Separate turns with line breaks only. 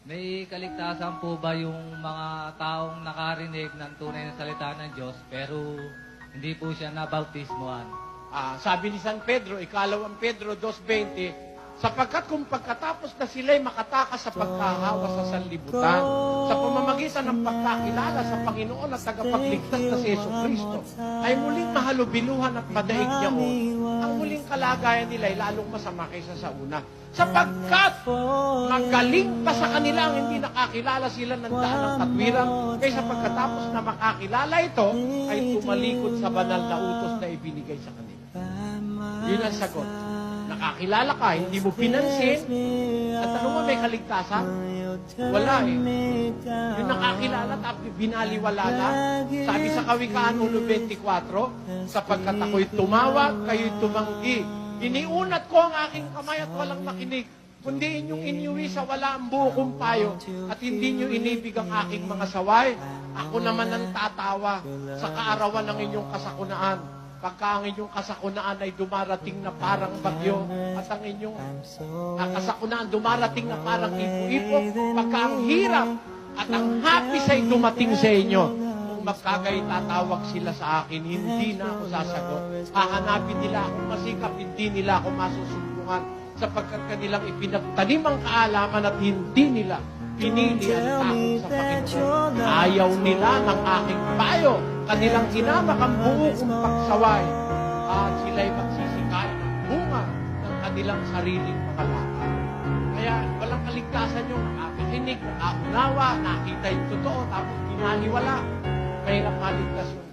May kaligtasan po ba yung mga taong nakarinig ng tunay na salita ng Diyos pero hindi po siya nabautismohan?
Sabi ni San Pedro, ikalawang Pedro 2:20, sapagkat kung pagkatapos na sila'y makatakas sa pagkahawa sa sanlibutan, sa pamamagitan ng pagkakilala sa Panginoon at tagapagligtas na si Jesucristo, ay muling mahalubiluhan at madaig niyaon, ang muling kalagayan nila ay lalong masama kaysa sa una. Sapagkat magaling pa sa kanila ang hindi nakakilala sila ng daan ng katwiran, kaysa pagkatapos na makakilala ito, ay tumalikod sa banal na utos na ibinigay sa kanila. Yun ang sagot. Nakakilala ka, hindi mo pinansin, at ano mo, may kaligtasan? Wala eh. Yung nakakilala, tapos binaliwala na. Sabi sa Kawikaan 1:24, sapagkat ako'y tumawag, kayo'y tumanggi. Iniunat ko ang aking kamay at walang nakinig, kundi inyong iniuwi sa wala ang buhok payo, at hindi nyo inibig ang aking mga saway. Ako naman ang tatawa sa kaarawan ng inyong kasakunaan. Pagka ang inyong kasakunaan ay dumarating na parang bagyo, at ang inyong kasakunaan dumarating na parang ipo-ipo, pagka ang hirap at ang hapis ay dumating sa inyo, kung magkagay tatawag sila sa akin, hindi na ako sasagot. Hahanapin nila akong masikap, hindi nila ako masusumbungan, sapagkat kanilang ipinagtanim ang kaalaman at hindi nila pinili ang takot sa Panginoon. Ayaw nila ng aking payo, kanilang hinamak ang buo kong pagsaway, at sila'y magsisikay ng bunga ng kanilang sariling mga lakas. Kaya walang kaligtasan yung nakakinig, nakaunawa, nakita yung totoo, tapos ginaliwala. Mahirap maligtas yung